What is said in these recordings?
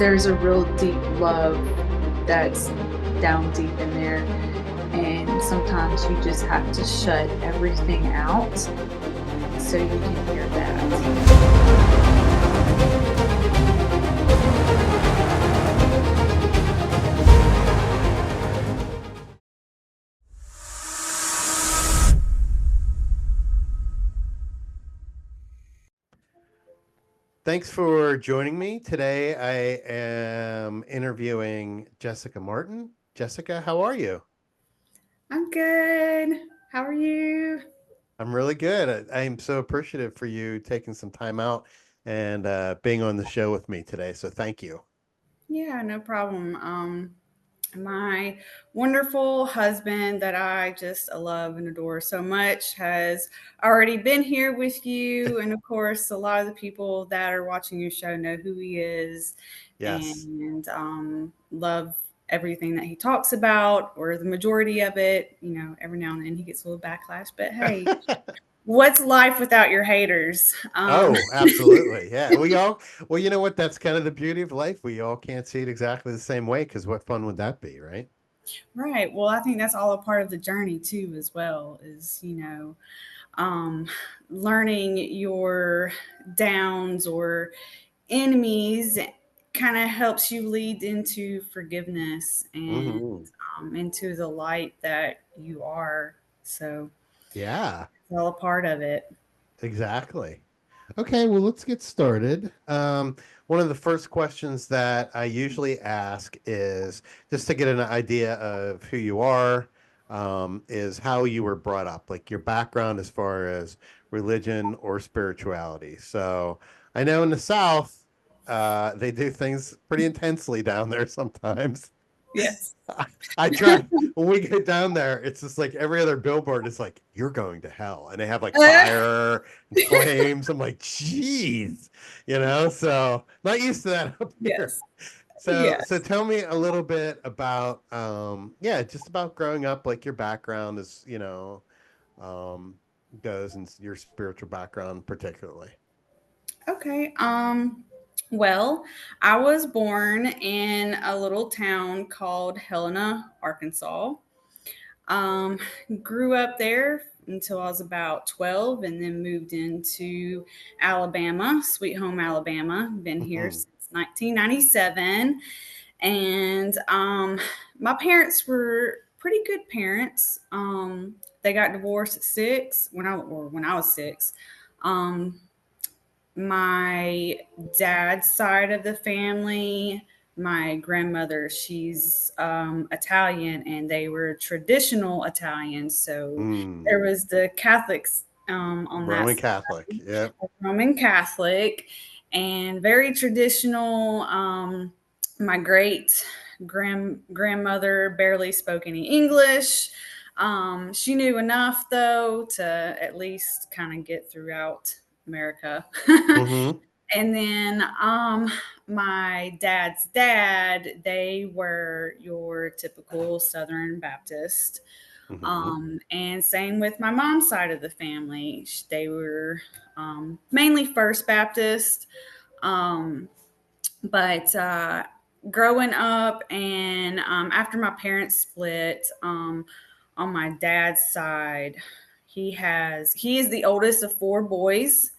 there's a real deep love that's down deep in there. And sometimes you just have to shut everything out so you can hear that. Thanks for joining me. Today I am interviewing Jessica Martin. Jessica, how are you? I'm good. How are you? I'm really good. I'm so appreciative for you taking some time out and being on the show with me today. So thank you. Yeah, no problem. My wonderful husband that I just love and adore so much has already been here with you. And of course, a lot of the people that are watching your show know who he is Yes. and love everything that he talks about, or the majority of it. You know, every now and then he gets a little backlash, but hey, what's life without your haters? Oh, absolutely. Yeah. Well, you know what? That's kind of the beauty of life. We all can't see it exactly the same way because what fun would that be, right? Right. Well, I think that's all a part of the journey too, as well, is, um, learning your downs or enemies kind of helps you lead into forgiveness and Hmm. into the light that you are. So Yeah, it's all a part of it. exactly. Okay, well, let's get started. One of the first questions that I usually ask is just to get an idea of who you are, is how you were brought up, like your background as far as religion or spirituality. So I know in the South, they do things pretty intensely down there sometimes. Yes. I try when we get down there, it's just like every other billboard is like, you're going to hell. And they have like fire and flames. I'm like, geez, so not used to that up here. Yes. So Yes. tell me a little bit about yeah, just about growing up, like your background is, um goes and your spiritual background particularly. Okay. Well, I was born in a little town called Helena, Arkansas. Um, Grew up there until I was about 12 and then moved into Alabama, Sweet Home, Alabama. Been here Hmm. since 1997. And my parents were pretty good parents. They got divorced at 6 when I was 6. Um, my dad's side of the family, my grandmother, she's Italian, and they were traditional Italian. So Mm. there was the Catholics on that Roman side, Catholic. Yep. Roman Catholic, and very traditional. My great grandmother barely spoke any English. She knew enough though to at least kind of get throughout America. Hmm. And then my dad's dad, they were your typical Southern Baptist. Hmm. And same with my mom's side of the family. They were mainly First Baptist. Um, but growing up and after my parents split, on my dad's side, he is the oldest of four boys.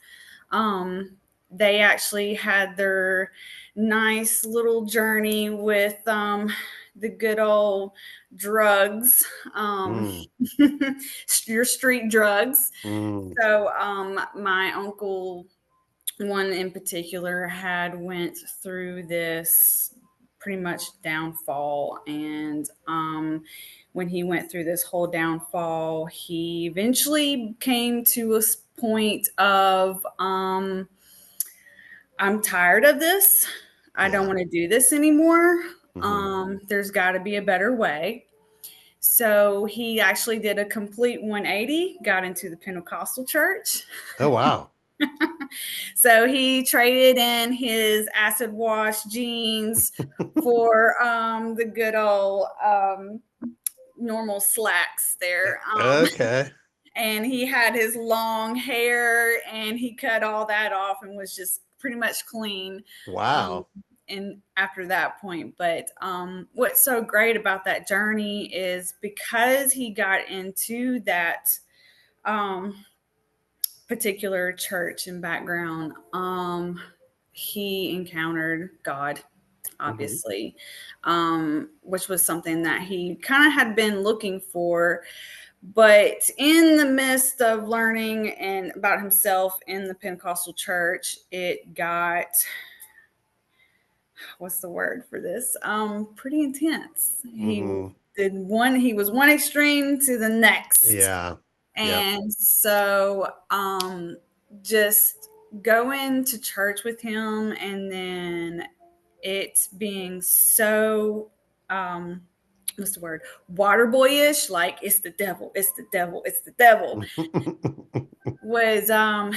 um, they actually had their nice little journey with the good old drugs, um, Mm. your street drugs. Mm. So my uncle, one in particular, had went through this pretty much downfall, and when he went through this whole downfall, he eventually came to a point of I'm tired of this. I don't Yeah. want to do this anymore. Hmm. There's got to be a better way. So he actually did a complete 180, got into the Pentecostal church. Oh, wow. So he traded in his acid wash jeans for the good old normal slacks there. Okay. And he had his long hair and he cut all that off and was just pretty much clean. Um, Wow. in after that point. But what's so great about that journey is because he got into that um, particular church and background, he encountered God, Hmm. obviously, which was something that he kind of had been looking for. But in the midst of learning and about himself in the Pentecostal church, it got, what's the word for this? Pretty intense. Hmm. He was one extreme to the next. Yeah. Yep. And so just going to church with him, and then it being so what's the word, water boyish, like it's the devil, it's the devil, it's the devil, was I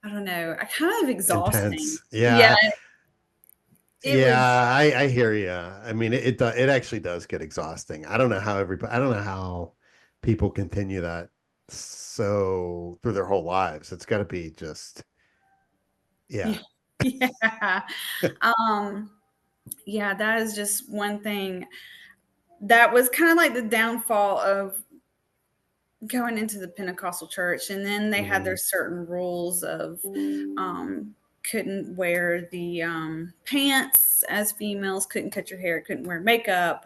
don't know, I kind of exhausting. Intense. Yeah, Yeah. it was. I hear you. I mean, it actually does get exhausting. I don't know how people continue that so through their whole lives. It's got to be just, yeah. Yeah. Yeah. um yeah, that is just one thing that was kind of like the downfall of going into the Pentecostal church. And then they had their Hmm. certain rules of couldn't wear the pants as females, couldn't cut your hair, couldn't wear makeup.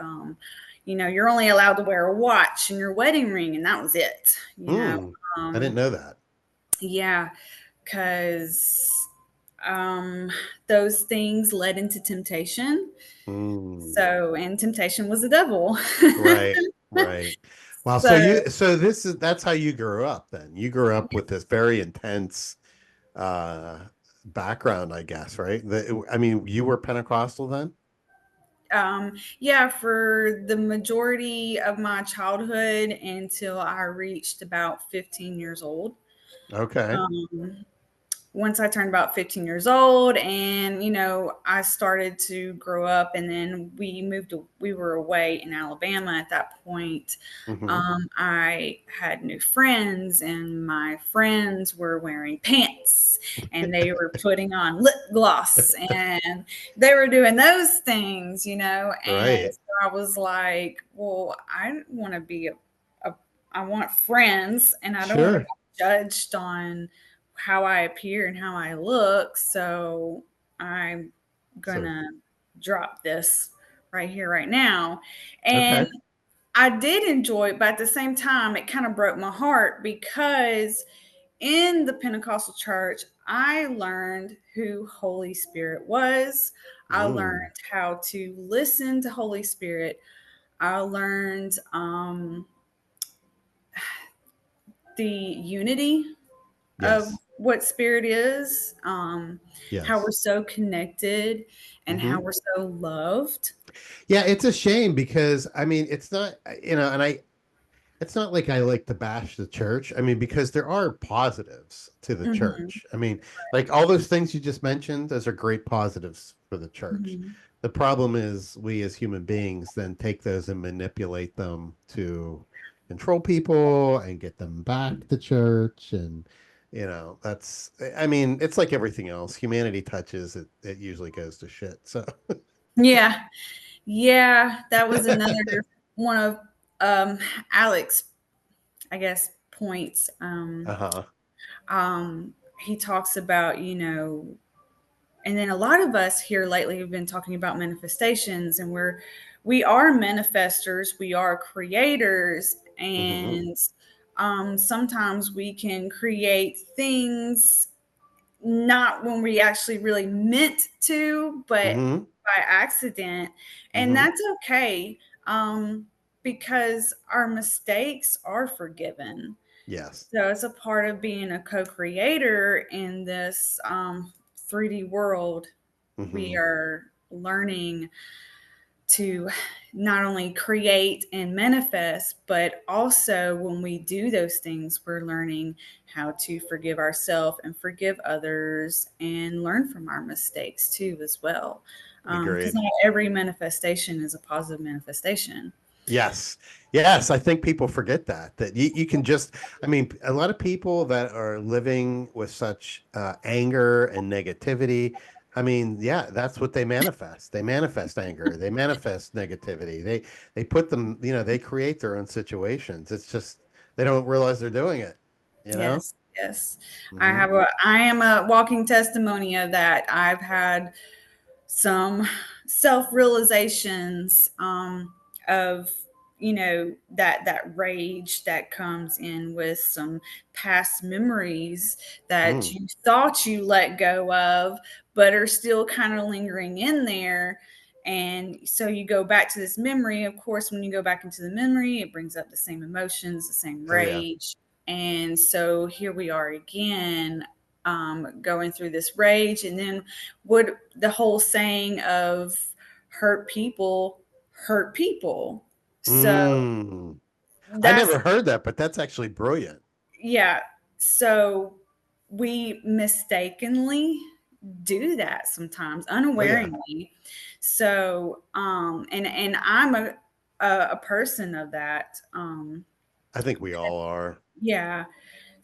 You're only allowed to wear a watch and your wedding ring, and that was it. Hmm. I didn't Um, know that. yeah, because um, those things led into temptation. Hmm. So, and temptation was the devil. Right. Right. Wow. So, So that's how you grew up then. You grew up with this very intense uh background, I guess, right? I mean, you were Pentecostal then? yeah, for the majority of my childhood until I reached about 15 years old. Okay. Um, Once I turned about 15 years old, and I started to grow up, and then we were away in Alabama at that point. Hmm. I had new friends, and my friends were wearing pants, and they were putting on lip gloss, and they were doing those things. And Right. so I was like, well, I want to be a I want friends, and I don't want to be Sure. judged on how I appear and how I look. So I'm So, gonna drop this right here, right now. And okay. I did enjoy it, but at the same time, it kind of broke my heart because in the Pentecostal church, I learned who Holy Spirit was. I learned Mm. how to listen to Holy Spirit. I learned the unity of Yes. what spirit is, how we're Yes. so connected, and how Hmm. we're so loved. Yeah, it's a shame because I mean, it's not, and it's not like I like to bash the church. I mean, because there are positives to the Hmm. church. I mean, like all those things you just mentioned, those are great positives for the church. Hmm. The problem is we as human beings then take those and manipulate them to control people and get them back to church. And, I mean, it's like everything else. Humanity touches it, it usually goes to shit. So, Yeah, yeah, that was another one of um, Alex, I guess, points. uh-huh. He talks about, and then a lot of us here lately have been talking about manifestations, and we are manifestors, we are creators, Hmm. and sometimes we can create things not when we actually really meant to, but Hmm. by accident. And Hmm. that's okay, because our mistakes are forgiven. Yes. So it's a part of being a co-creator in this 3D world. We Hmm. are learning to not only create and manifest, but also when we do those things, we're learning how to forgive ourselves and forgive others and learn from our mistakes too, as well. Because Agreed. not every manifestation is a positive manifestation. Yes. Yes. I think people forget that you can just, I mean, a lot of people that are living with such anger and negativity, I mean, yeah, that's what they manifest. They manifest anger. They manifest negativity. They put them, they create their own situations. It's just they don't realize they're doing it, you know? Yes, yes. Hmm. I am a walking testimony of that. I've had some self realizations of that rage that comes in with some past memories that Mm. you thought you let go of but are still kind of lingering in there. And so you go back to this memory. Of course, when you go back into the memory, it brings up the same emotions, the same Oh yeah. rage. And so here we are again, going through this rage. And then would the whole saying of hurt people hurt people. So Mm. I that's, never heard that, but that's actually brilliant. yeah. So we mistakenly do that sometimes Oh yeah. unawareingly. So and I'm a person of that. I think we all are. Yeah.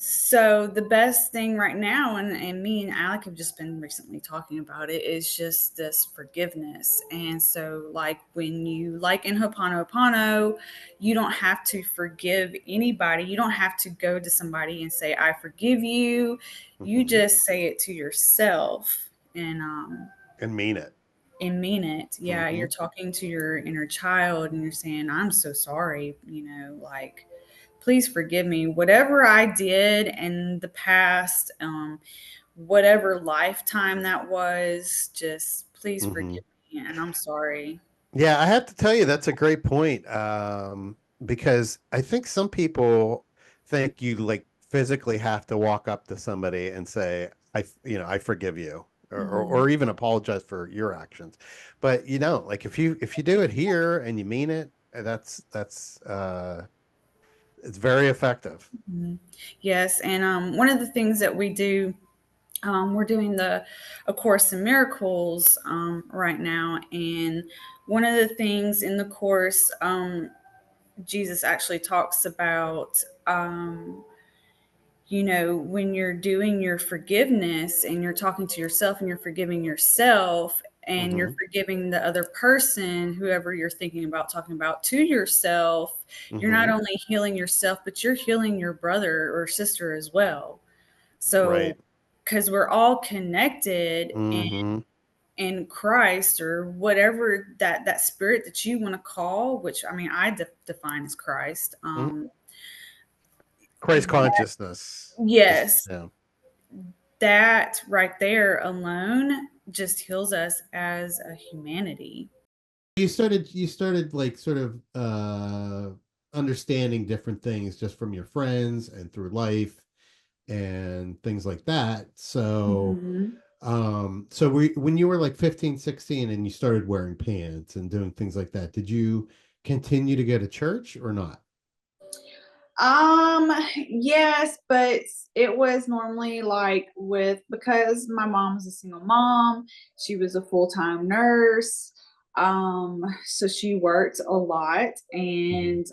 So the best thing right now, and me and Alec have just been recently talking about it, is just this forgiveness. And so, like when you, like in Ho'oponopono, you don't have to forgive anybody. You don't have to go to somebody and say, "I forgive you." You Hmm. just say it to yourself, And mean it. and mean it. Yeah, you're Hmm. talking to your inner child, and you're saying, "I'm so sorry." Like, please forgive me. Whatever I did in the past, whatever lifetime that was, just please Hmm. forgive me. And I'm sorry. Yeah, I have to tell you that's a great point. Because I think some people think you like physically have to walk up to somebody and say, I forgive you, Hmm. or even apologize for your actions. But like if you do it here and you mean it, that's it's very effective. Hmm. Yes. And one of the things that we do, we're doing the A Course in Miracles right now. And one of the things in the Course, Jesus actually talks about, when you're doing your forgiveness and you're talking to yourself and you're forgiving yourself and you're Hmm. forgiving the other person, whoever you're thinking about talking about to yourself, you're not Hmm. only healing yourself, but you're healing your brother or sister as well. So, Right. because we're all connected Hmm. in Christ, or whatever that spirit that you want to call, which I mean, I define as Christ. Christ consciousness is, Yes, yeah. that right there alone just heals us as a humanity. You started like sort of understanding different things just from your friends and through life and things like that. So Mhm. when you were like 15, 16, and you started wearing pants and doing things like that, did you continue to go to church or not? Yes, but it was normally like with, because my mom was a single mom, she was a full-time nurse. So she worked a lot, Hmm. and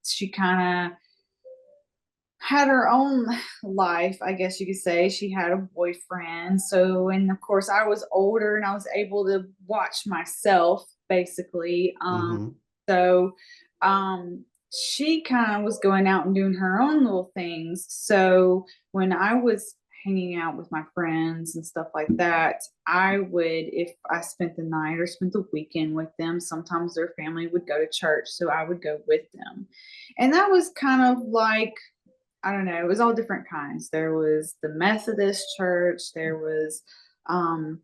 she kind of had her own life, I guess you could say. She had a boyfriend. So, and of course, I was older and I was able to watch myself basically. Hmm. So, um, she kind of was going out and doing her own little things. So, when I was hanging out with my friends and stuff like that, I would, if I spent the night or spent the weekend with them, sometimes their family would go to church. So, I would go with them. And that was kind of like, I don't know, it was all different kinds. There was the Methodist church, there was um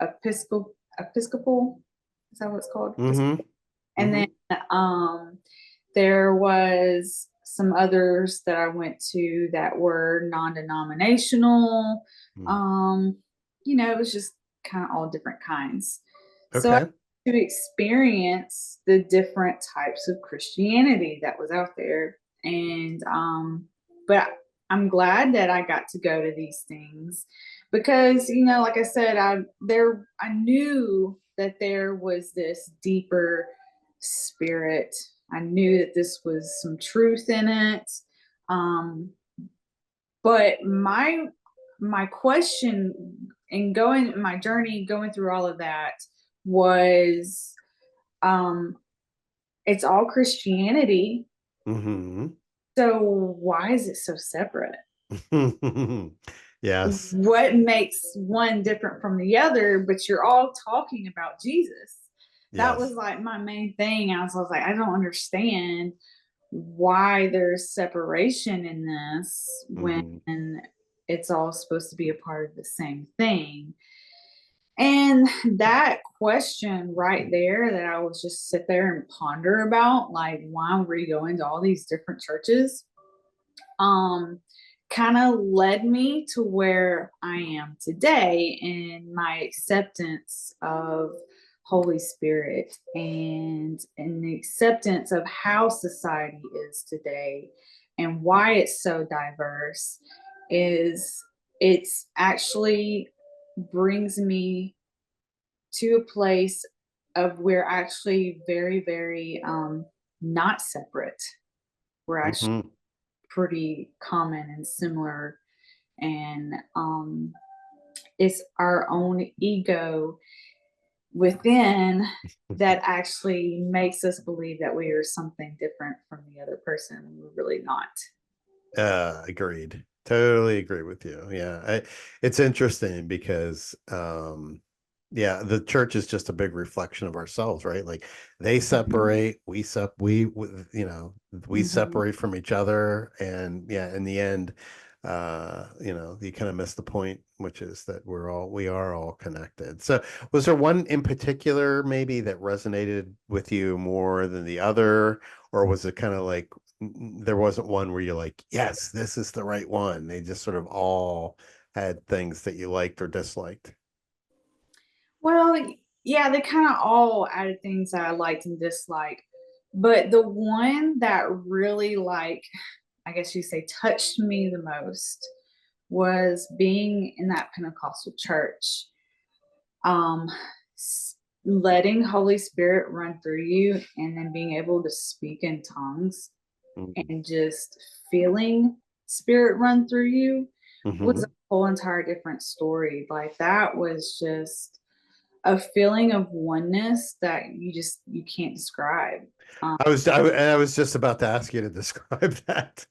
Episcopal, is that what it's called? Hmm. And Hmm. then um there was some others that I went to that were non-denominational. Um, it was just kind of all different kinds. So I Okay. got to experience the different types of Christianity that was out there. And but I'm glad that I got to go to these things because, like I said, I knew that there was this deeper spirit. I knew that this was some truth in it. Um, but my question and going my journey going through all of that was um it's all Christianity. Hmm. So why is it so separate? Yes. What makes one different from the other, but you're all talking about Jesus? That was Yes. like my main thing. I was like, I don't understand why there's separation in this when Hmm. it's all supposed to be a part of the same thing. And that question right there that I was just sit there and ponder about, like, why were we going to all these different churches? um kind of led me to where I am today in my acceptance of Holy Spirit and the acceptance of how society is today and why it's so diverse is it's actually brings me to a place of we're actually very very not separate. We're actually Hmm. pretty common and similar, and it's our own ego within that actually makes us believe that we are something different from the other person when we're really not. Agreed. Totally agree with you. Yeah. It's interesting because, yeah, the church is just a big reflection of ourselves, right? Like they Mhm. separate, you know, we Mhm. separate from each other. And yeah, in the end, you kind of miss the point, which is that we are all connected. So was there one in particular maybe that resonated with you more than the other? Or was it kind of like there wasn't one where you're like, yes, this is the right one? They just sort of all had things that you liked or disliked. Well, yeah, they kind of all added things that I liked and disliked. But the one that really, like, I guess you say, touched me the most was being in that Pentecostal church. Um, letting Holy Spirit run through you and then being able to speak in tongues and just feeling Spirit run through you was a Mm-hmm. whole entire different story. Like that was just a feeling of oneness that you can't describe. Um, I was just about to ask you to describe that.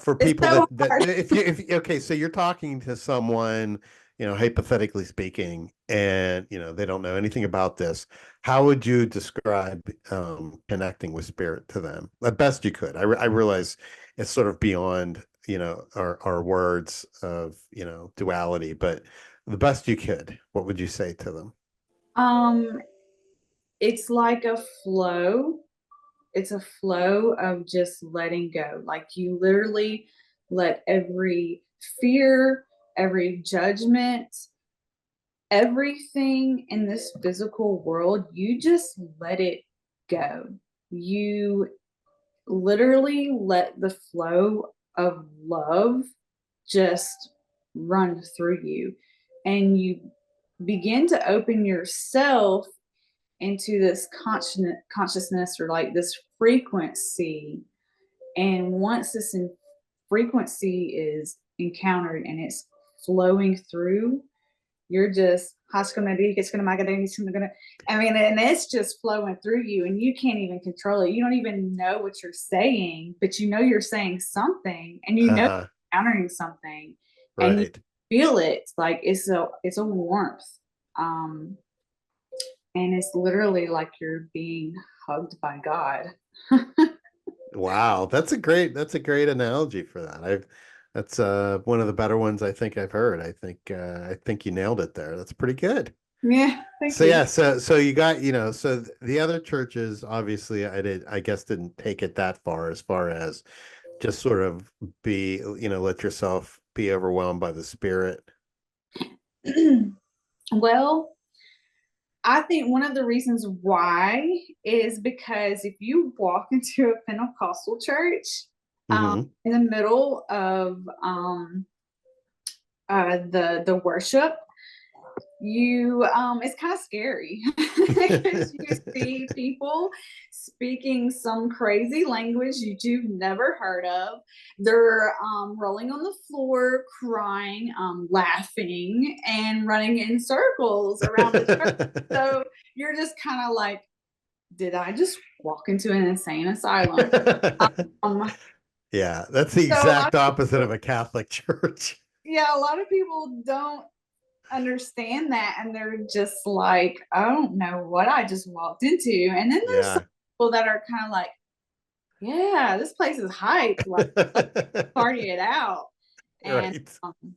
For it's people so that hard. if okay, so you're talking to someone, hypothetically speaking, and they don't know anything about this. How would you describe connecting with spirit to them? The best you could. I realize it's sort of beyond, our words of, duality, but the best you could, what would you say to them? Um, it's like a flow. It's a flow of just letting go. Like you literally let every fear, every judgment, everything in this physical world, you just let it go. You literally let the flow of love just run through you. And you begin to open yourself into this consciousness or like this frequency. And once frequency is encountered and it's flowing through, you're just I mean, and it's just flowing through you and you can't even control it. You don't even know what you're saying, but you know you're saying something and you know Uh-huh. you're encountering something and you Right. feel it. Like it's a warmth. Um and it's literally like you're being hugged by God. Wow, that's a great analogy for that. That's one of the better ones I think I've heard. I think you nailed it there. That's pretty good. Yeah, thank So you. yeah, so you got, so the other churches obviously I guess didn't take it that far as just sort of let yourself be overwhelmed by the spirit. Well, I think one of the reasons why is because if you walk into a Pentecostal church Hmm. in the middle of the worship, you it's kind of scary because you see people speaking some crazy language you've never heard of. They're rolling on the floor, crying, laughing, and running in circles around the church. So you're just kind of like, did I just walk into an insane asylum? um Yeah, that's the so a lot exact of opposite people, of a Catholic church. yeah, a lot of people don't understand that, and they're just like, I don't know what I just walked into. And then there's some Yeah. people that are kind of like, yeah, this place is hyped, like let's party it out. And Right. um,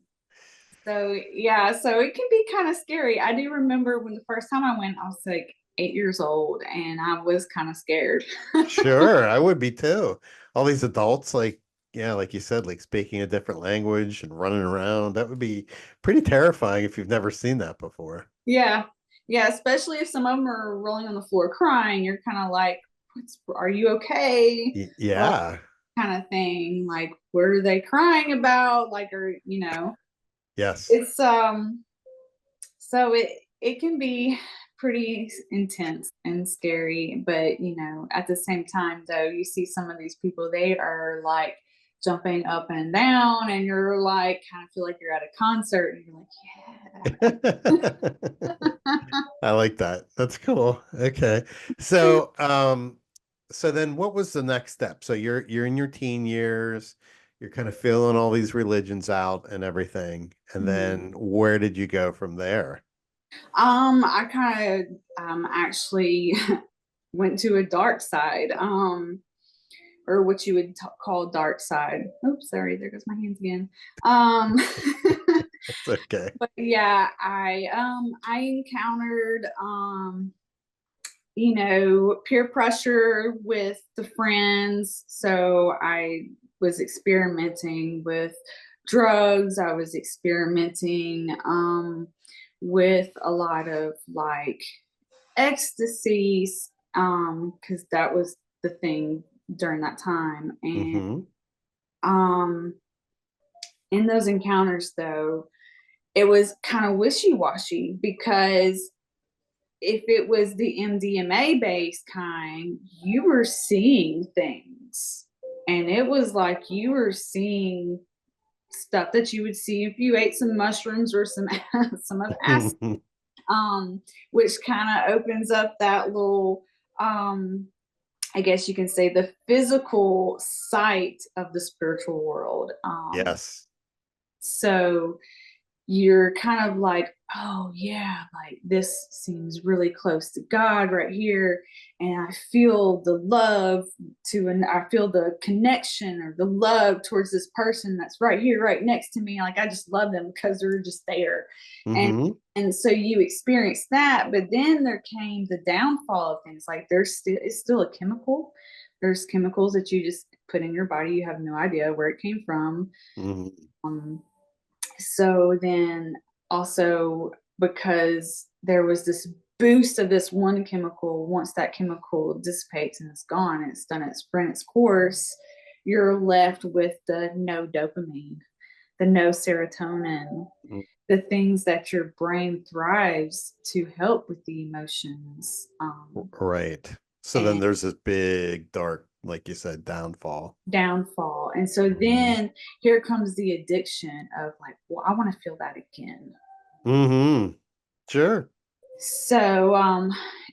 so yeah, so it can be kind of scary. I do remember when the first time I went, I was like 8 years old, and I was kind of scared. Sure, I would be too. All these adults, like, yeah, like you said, like speaking a different language and running around. That would be pretty terrifying if you've never seen that before. Yeah, yeah, especially if some of them are rolling on the floor crying. You're kind of like, are you okay? Like, Yeah. kind of thing. Like, what are they crying about? Like, or Yes. it's so it can be pretty intense and scary, but at the same time, though, you see some of these people, they are like jumping up and down, and you're like kind of feel like you're at a concert, and you're like, yeah. I like that. That's cool. Okay. So, so then what was the next step? So you're in your teen years, you're kind of feeling all these religions out and everything. And Mhm. then where did you go from there? I kind of actually went to a dark side, or what you would call dark side. Oops, sorry, there goes my hands again. Um, It's okay. but yeah, I encountered peer pressure with the friends. So I was experimenting with drugs. I was experimenting with a lot of like ecstasies, because that was the thing during that time. And Mm-hmm. um, in those encounters, though, it was kind of wishy washy because if it was the MDMA based kind, you were seeing things. And it was like you were seeing stuff that you would see if you ate some mushrooms or some some of acid, um, which kind of opens up that little, I guess you can say, the physical sight of the spiritual world. Yes. So you're kind of like, oh yeah, like this seems really close to God right here. And I feel the love and I feel the connection or the love towards this person that's right here, right next to me. Like I just love them because they're just there. And Mm-hmm. and so you experience that, but then there came the downfall of things. Like it's still a chemical. There's chemicals that you just put in your body. You have no idea where it came from. Mm-hmm. Um, so then also, because there was this boost of this one chemical, once that chemical dissipates and it's gone, it's done its run its course, you're left with the no dopamine, the no serotonin, the things that your brain thrives to help with the emotions. Right. So then And there's this big dark, like you said, downfall. downfall. And so Mm-hmm. then here comes the addiction of like, well, I want to feel that again. Mm-hmm. Sure. So,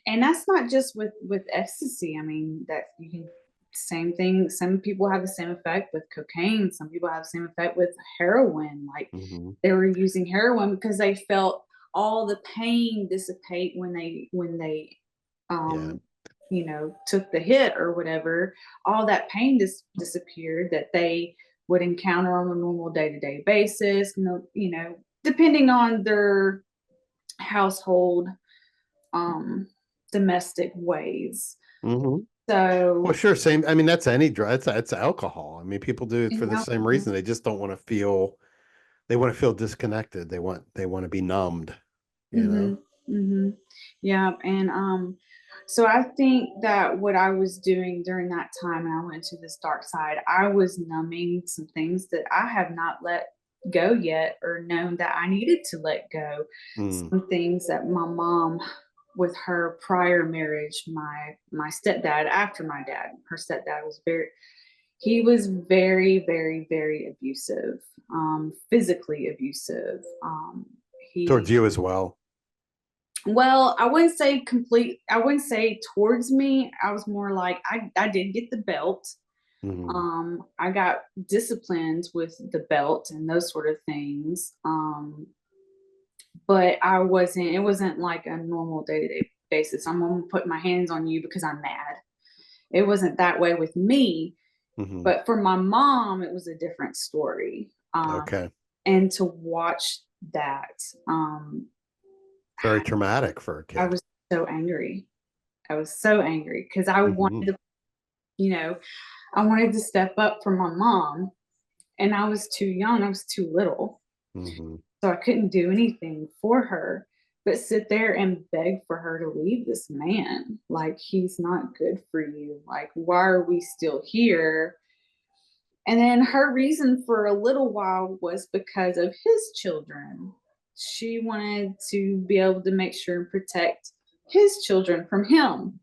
and that's not just with ecstasy. I mean, that you can same thing. Some people have the same effect with cocaine. Some people have the same effect with heroin. Like Mm-hmm. they were using heroin because they felt all the pain dissipate when they Yeah. um took the hit or whatever. All that pain disappeared that they would encounter on a normal day-to-day basis. No, depending on their household, um, domestic ways. Mm-hmm. Well, So, sure. Same. I mean, that's any drug. It's alcohol. I mean, people do it for the same reason. They just don't want to feel. They want to feel disconnected. They want to be numbed. You mm-hmm, know. mm-hmm. Yeah, and so I think that what I was doing during that time, and I went to this dark side, I was numbing some things that I have not let. go yet or known that I needed to let go. Mm. Some things that my mom, with her prior marriage, my stepdad, after my dad, her stepdad was very, he was very, very, very abusive, physically abusive. Towards He, you as well. well, I wouldn't say complete, I wouldn't say towards me. I was more like, I did get the belt. Mm. I got disciplined with the belt and those sort of things. But it wasn't like a normal day to day basis. I'm gonna put my hands on you because I'm mad. It wasn't that way with me. Hmm. But for my mom, it was a different story. Okay. And to watch that, um, Very traumatic for a I kid. was so angry. I was so angry because I Hmm. wanted to, you know, I wanted to step up for my mom, and I was too young. I was too little. Hmm. So I couldn't do anything for her but sit there and beg for her to leave this man. Like, he's not good for you. Like, why are we still here? And then her reason for a little while was because of his children. She wanted to be able to make sure and protect his children from him.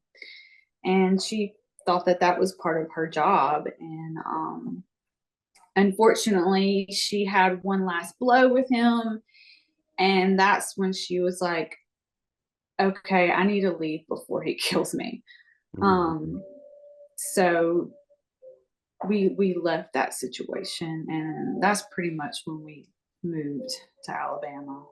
And she thought that that was part of her job. And unfortunately, she had one last blow with him. And that's when she was like, okay, I need to leave before he kills me. Hmm. Um, so we left that situation, and that's pretty much when we moved to Alabama.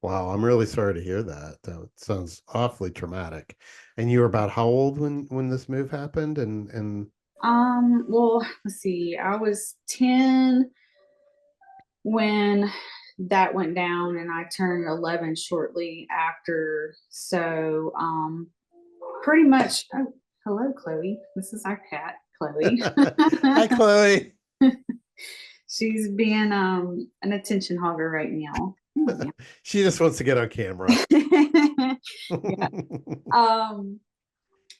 Wow, I'm really sorry to hear that. That sounds awfully traumatic. And you were about how old when this move happened? And Well, let's see, I was 10 when that went down, and I turned 11 shortly after. So, pretty much. Oh, hello, Chloe. This is our cat, Chloe. Hi, Chloe. She's being an attention hogger right now. Come on She just wants to get on camera. now. Yeah. Um,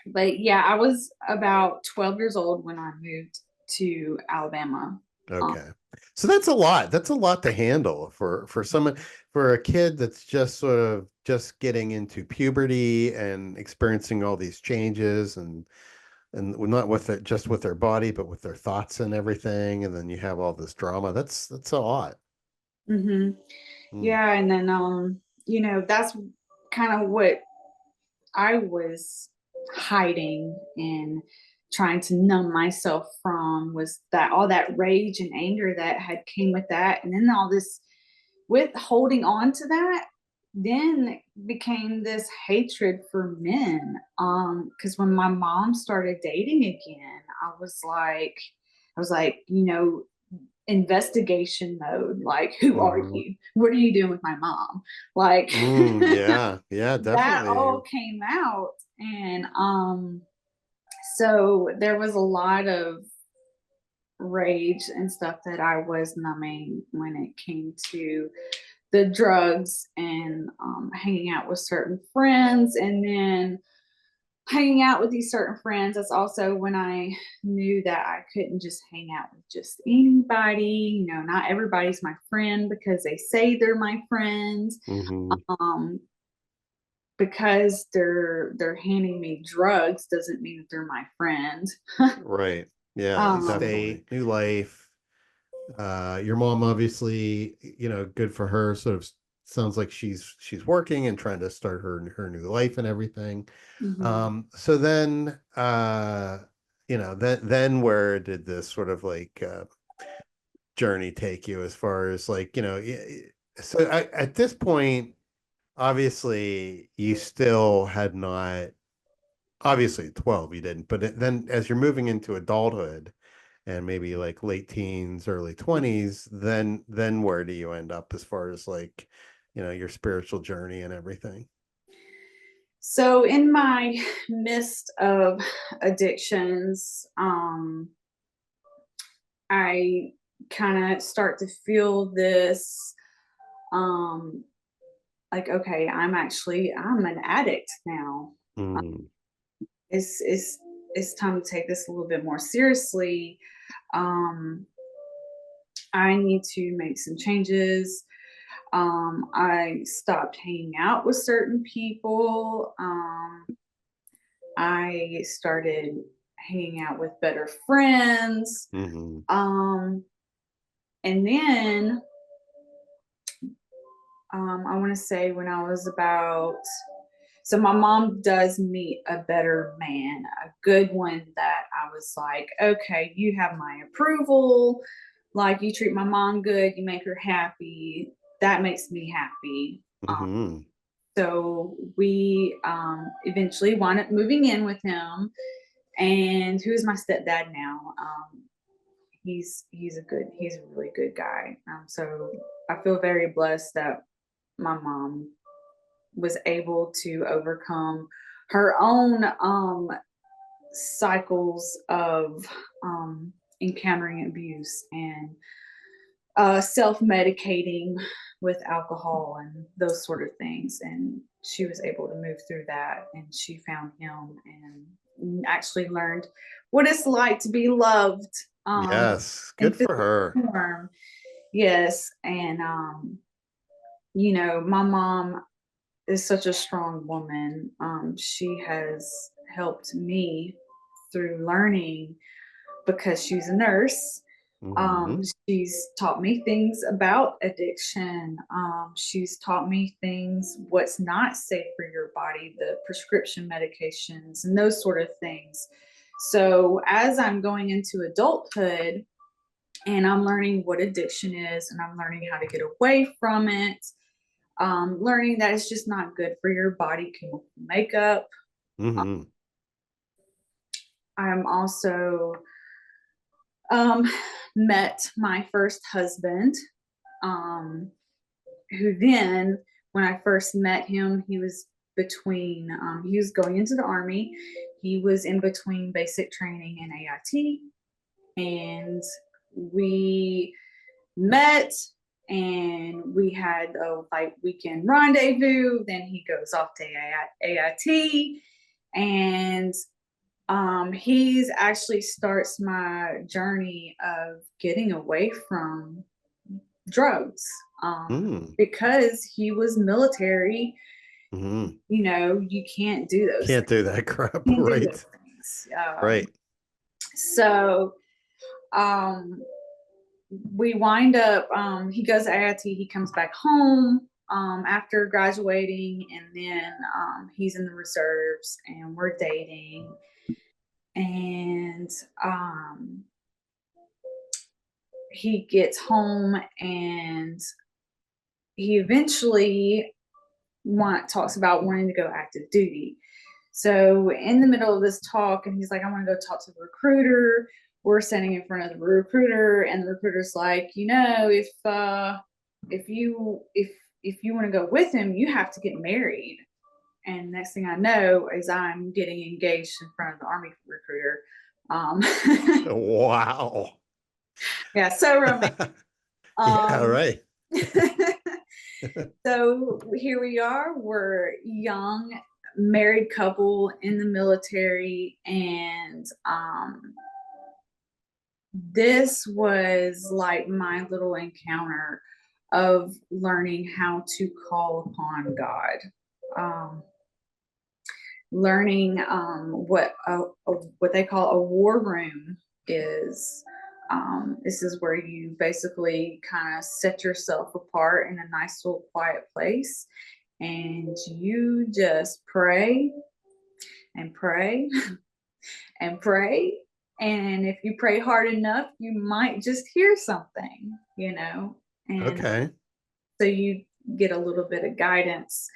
but yeah, I was about 12 years old when I moved to Alabama. Um, Okay. So that's a lot. That's a lot to handle for someone, for a kid that's just sort of just getting into puberty and experiencing all these changes, and not with it just with their body, but with their thoughts and everything. And then you have all this drama. That's a lot. mhm. Mm. Yeah, and then that's kind of what I was hiding and trying to numb myself from, was that all that rage and anger that had came with that, and then all this with holding on to that, then became this hatred for men. Because when my mom started dating again, I was like, investigation mode. Like, who are Hmm. you? What are you doing with my mom? Like, Mm, yeah, yeah, that definitely. all came out. And so there was a lot of rage and stuff that I was numbing when it came to the drugs and hanging out with certain friends. And then hanging out with these certain friends, that's also when I knew that I couldn't just hang out with just anybody. Not everybody's my friend because they say they're my friends. Hmm. Um, because they're handing me drugs doesn't mean that they're my friend. Right. Yeah, um, definitely. New life. Your mom obviously, good for her. Sort of sounds like she's working and trying to start her new life and everything. mhm. So then, then where did this sort of like journey take you as far as like, so at this point, obviously you still had not, obviously 12 you didn't, but then as you're moving into adulthood and maybe like late teens, early 20s, then where do you end up as far as like, your spiritual journey and everything? So in my midst of addictions, I kind of start to feel this, um, like, okay, I'm an addict now. Mm. It's time to take this a little bit more seriously. Um, I need to make some changes. I stopped hanging out with certain people. I started hanging out with better friends. Hmm. Um, and then I want to say when I was about, so my mom does meet a better man, a good one that I was like, okay, you have my approval. Like you treat my mom good, you make her happy. That makes me happy. Hmm. So we eventually wound up moving in with him, and who is my stepdad now. He's a really good guy. So I feel very blessed that my mom was able to overcome her own cycles of encountering abuse and self-medicating with alcohol and those sort of things, and she was able to move through that, and she found him and actually learned what it's like to be loved Yes, in good for physical her. form. Yes, and my mom is such a strong woman. She has helped me through learning because she's a nurse. Hmm. She's taught me things about addiction. She's taught me things, what's not safe for your body, the prescription medications, and those sort of things. So, as I'm going into adulthood and I'm learning what addiction is and I'm learning how to get away from it, learning that it's just not good for your body, chemical makeup. Hmm. I'm also um, met my first husband, um, who then, when I first met him, he was going into the army. He was in between basic training and AIT. And we met and we had a like weekend rendezvous. Then he goes off to AIT, and he's actually starts my journey of getting away from drugs, Mm. because he was military. Hmm. You can't do those Can't things. do that crap, You can't do those right? things. Right. So um, we wind up. He goes to IIT. He comes back home after graduating, and then he's in the reserves, and we're dating. And he gets home, and he eventually talks about wanting to go active duty. So in the middle of this talk, and he's like, I want to go talk to the recruiter. We're standing in front of the recruiter, and the recruiter's like, if you want to go with him, you have to get married. And next thing I know is I'm getting engaged in front of the army recruiter. Um, Wow. yeah, so romantic. Yeah, Um, right. so here we are. We're young married couple in the military, and this was like my little encounter of learning how to call upon God. Um, Learning what they call a war room is. This is where you basically kind of set yourself apart in a nice little quiet place, and you just pray and pray and pray. And if you pray hard enough, you might just hear something. And Okay. so you get a little bit of guidance.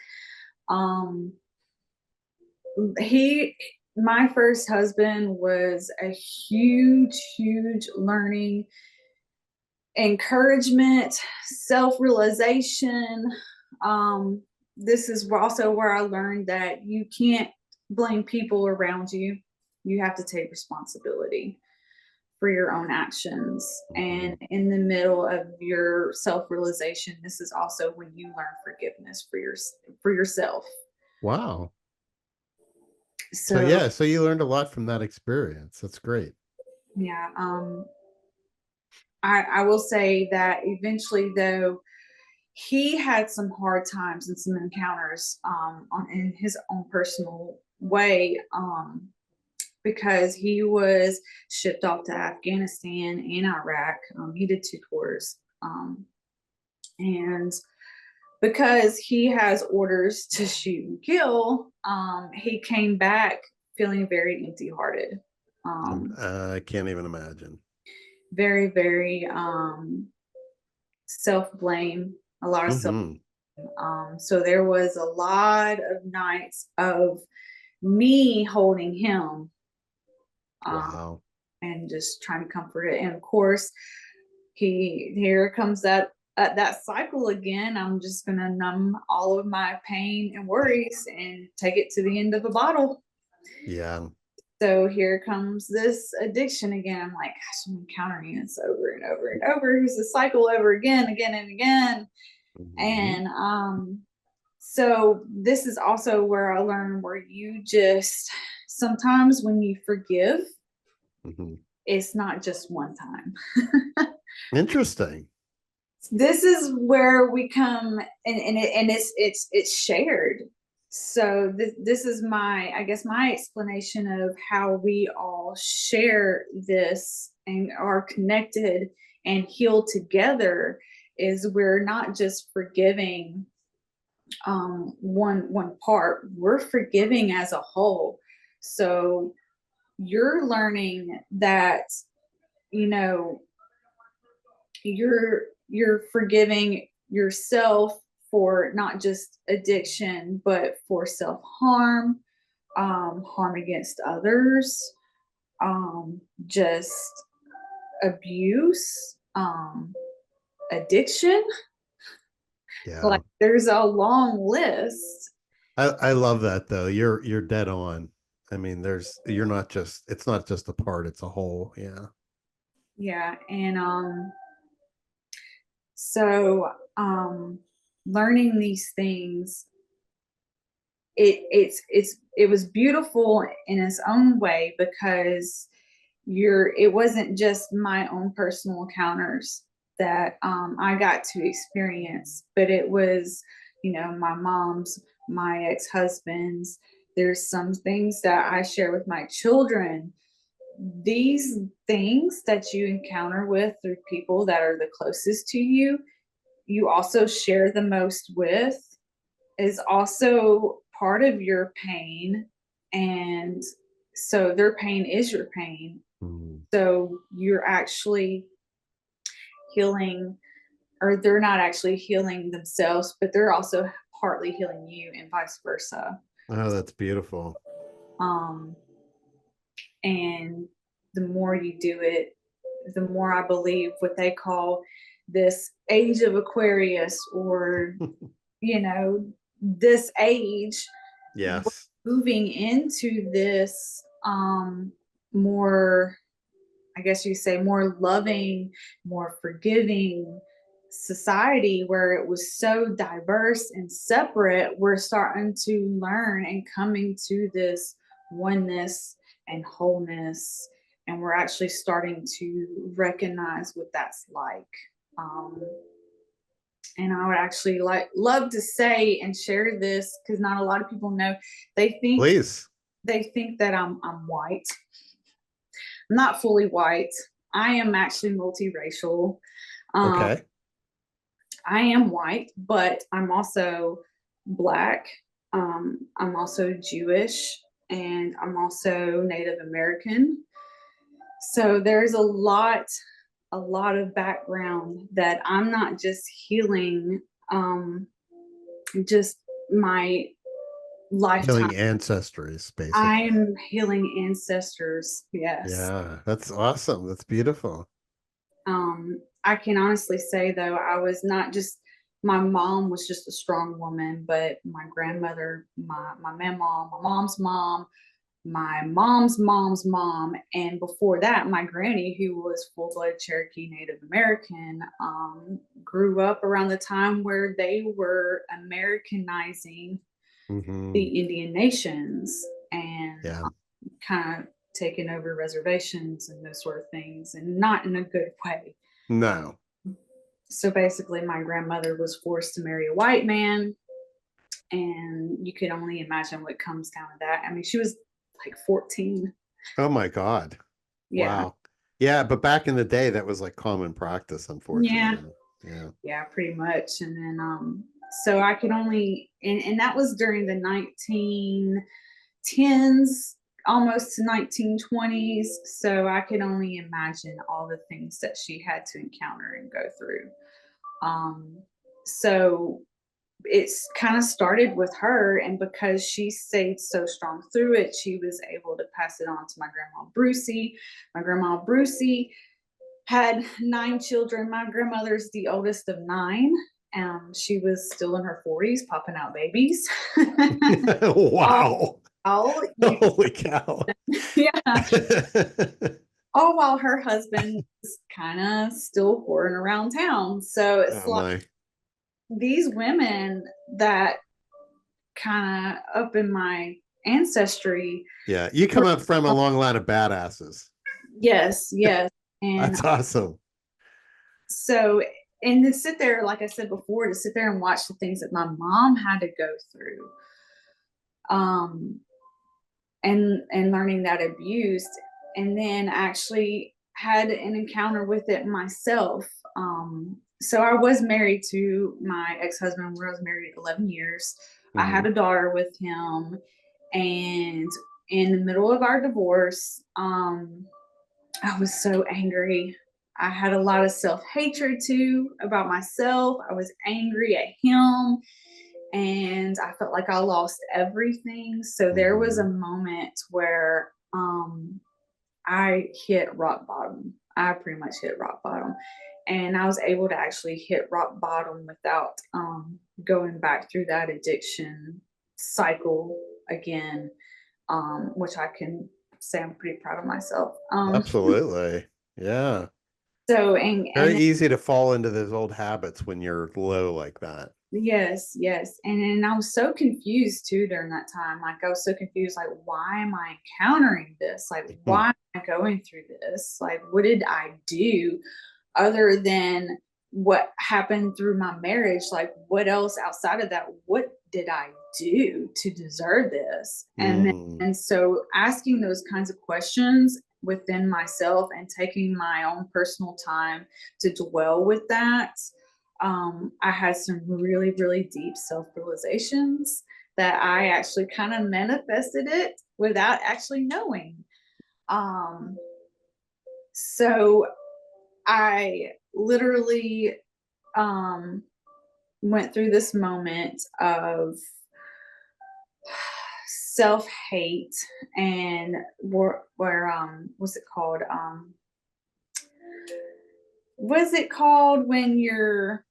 Um, he, my first husband was a huge, huge learning, encouragement, self realization. This is also where I learned that you can't blame people around you. You have to take responsibility for your own actions. And Mhm. in the middle of your self realization, this is also when you learn forgiveness for yourself. Wow. So So yeah, so you learned a lot from that experience. That's great. yeah, I will say that eventually, though, he had some hard times and some encounters in his own personal way, because he was shipped off to Afghanistan and Iraq. He did two tours. And because he has orders to shoot and kill, he came back feeling very empty hearted. I can't even imagine. Very, very self blame, a lot of self. Hmm. So there was a lot of nights of me holding him, um, Wow. and just trying to comfort it. And of course, he here comes that cycle again. I'm just gonna numb all of my pain and worries and take it to the end of a bottle. Yeah. So here comes this addiction again. I'm like, gosh, I'm encountering this over and over and over. Here's the cycle over again and again. Hmm. And so this is also where I learned where you just sometimes when you forgive, Hmm. it's not just one time. Interesting. This is where we come and it's shared. So this is my, I guess, my explanation of how we all share this and are connected and heal together, is we're not just forgiving one part, we're forgiving as a whole. So you're learning that, you know, you're forgiving yourself for not just addiction but for self-harm, harm against others, just abuse, addiction. Yeah. Like there's a long list. I love that though. You're dead on. I mean, you're not just it's not just a part, it's a whole. Yeah. Yeah. And so learning these things, it was beautiful in its own way, because it wasn't just my own personal encounters that I got to experience, but it was, my mom's, my ex-husband's. There's some things that I share with my children. These things that you encounter with through people that are the closest to you, you also share the most with, is also part of your pain. And so their pain is your pain. Mm. So you're actually healing, or they're not actually healing themselves, but they're also partly healing you, and vice versa. Oh, that's beautiful. Um, and the more you do it, the more I believe what they call this age of Aquarius, or, this age, Yes. moving into this more, I guess you say, more loving, more forgiving society, where it was so diverse and separate. We're starting to learn and coming to this oneness and wholeness, and we're actually starting to recognize what that's like. um, and I would actually love to say and share this, because not a lot of people know. They think Please. that I'm white. I'm not fully white. I am actually multiracial. Um, Okay. I am white, but I'm also Black. I'm also Jewish, and I'm also Native American. So there's a lot of background that I'm not just healing, um, just my lifetime. Healing ancestries, basically. I'm healing ancestors. Yes. Yeah, that's awesome. That's beautiful. I can honestly say, though, I was not just, my mom was just a strong woman, but my grandmother, my mom, my mom's mom, my mom's mom, and before that, my granny, who was full blood Cherokee Native American, grew up around the time where they were Americanizing the Hmm. Indian nations, and Yeah. kind of taking over reservations and those sort of things, and not in a good way. No. So basically, my grandmother was forced to marry a white man, and you could only imagine what comes down to that. I mean, she was like 14. Oh my God. Yeah. Wow. Yeah, but back in the day, that was like common practice, Yeah. unfortunately. Yeah. Yeah, pretty much. And then, so I could only, and that was during the 1910s, almost to 1920s. So I could only imagine all the things that she had to encounter and go through. So it's kind of started with her, and because she stayed so strong through it, she was able to pass it on to my grandma Brucey. My grandma Brucey had 9 children. My grandmother's the oldest of 9. She was still in her 40s, popping out babies. all, Wow. all, Holy cow. yeah, all while her husband was kind of still whoring around town. So it's Oh like my. these women that kind of up in my ancestry. Yeah. You come up from a long line of badasses. Yes, yes. And That's awesome. so, and to sit there, like I said before, to sit there and watch the things that my mom had to go through, um, and learning that abuse, and then actually had an encounter with it myself. So I was married to my ex-husband, where I was married 11 years. I Hmm. had a daughter with him, and in the middle of our divorce, I was so angry. I had a lot of self hatred too about myself. I was angry at him, and I felt like I lost everything. So there was a Hmm. moment where I hit rock bottom. I pretty much hit rock bottom. And I was able to actually hit rock bottom without going back through that addiction cycle again, which I can say I'm pretty proud of myself. Absolutely. Yeah. So Very and easy to fall into those old habits when you're low like that. yes, yes. And I was so confused too during that time. Like I was so confused, like, why am I encountering this? Like, Hmm. why am I going through this? Like, what did I do other than what happened through my marriage? Like, what else outside of that? What did I do to deserve this? Hmm. And so asking those kinds of questions within myself and taking my own personal time to dwell with that, I had some really, really deep self realizations that I actually kind of manifested it without actually knowing. Um, so I literally um, went through this moment of self hate, and where what's it called? What's it called when you're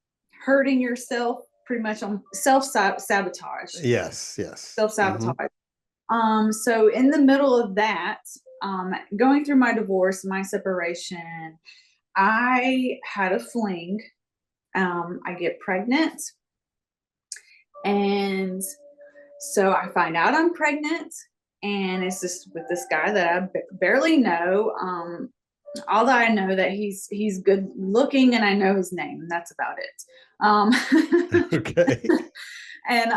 hurting yourself? Pretty much on self sabotage. Yes, yes. Self Hmm. sabotage. So in the middle of that, going through my divorce, my separation, I had a fling. I get pregnant, and so I find out I'm pregnant, and it's just with this guy that I barely know. All that I know that he's good looking, and I know his name. That's about it. Okay. And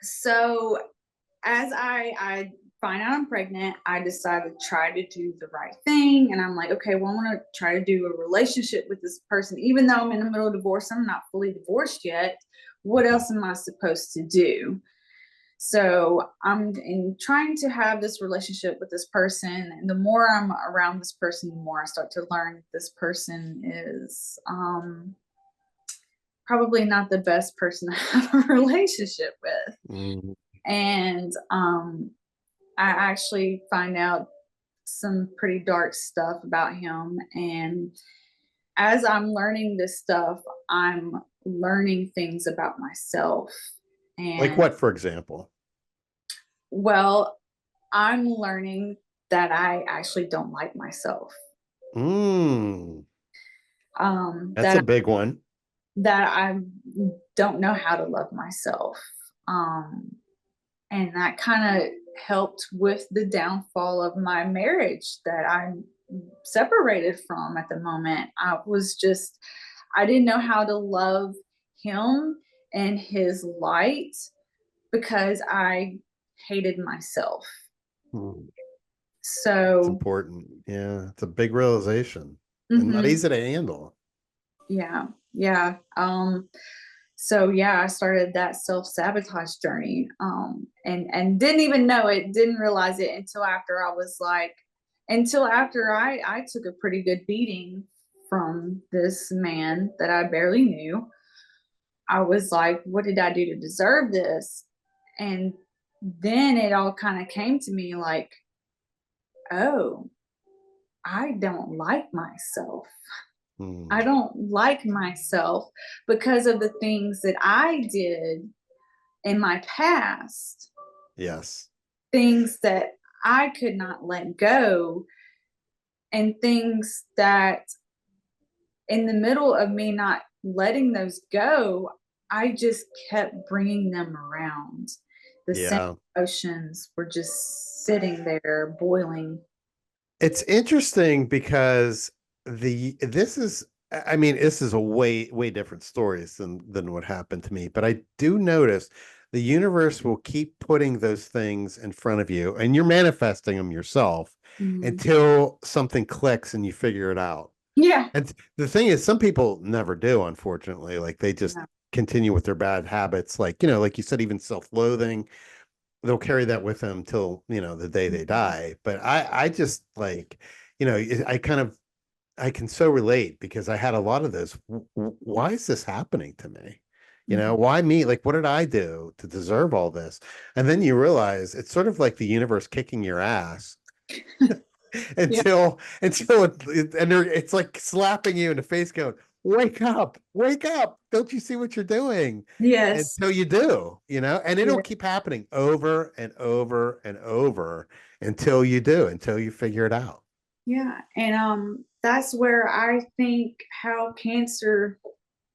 so as I find out I'm pregnant, I decide to try to do the right thing. And I'm like, okay, well, I want to try to do a relationship with this person. Even though I'm in the middle of divorce, I'm not fully divorced yet. What else am I supposed to do? So I'm in trying to have this relationship with this person. And the more I'm around this person, the more I start to learn that this person is probably not the best person to have a relationship with. Mm. And I actually find out some pretty dark stuff about him. And as I'm learning this stuff, I'm learning things about myself. Like And what, for example? well, I'm learning that I actually don't like myself. Mm. That's a That big one. I don't know how to love myself. Um, and that kind of helped with the downfall of my marriage, that separated from at the moment. I didn't know how to love him and his light because I hated myself. Hmm. It's So, important. Yeah, it's a big realization and not mhm, easy to handle. yeah, yeah. So yeah, I started that self-sabotage journey. And didn't even know it, didn't realize it until after I took a pretty good beating from this man that I barely knew. I was like, what did I do to deserve this? And then it all kind of came to me like, oh, I don't like myself. I Hmm. don't like myself because of the things that I did in my past, Yes. things that I could not let go, and things that in the middle of me not letting those go, I just kept bringing them around. The same Yeah. emotions were just sitting there boiling. It's interesting because this is I mean this is a way different stories than what happened to me, but I do notice the universe will keep putting those things in front of you and you're manifesting them yourself Mhm. until something clicks and you figure it out. Yeah. And the thing is some people never do, unfortunately. Like they just Yeah. continue with their bad habits, like like you said, even self-loathing, they'll carry that with them till the day they Mhm. die. But I just like I kind of I can so relate because I had a lot of this. Why is this happening to me? Mhm. Why me? Like, what did I do to deserve all this? And then you realize it's sort of like the universe kicking your ass Yeah. until it's like slapping you in the face, going, wake up! Don't you see what you're doing? Yes. Until you do, and it'll Yeah. keep happening over and over and over until you do, until you figure it out. Yeah. And that's where I think how cancer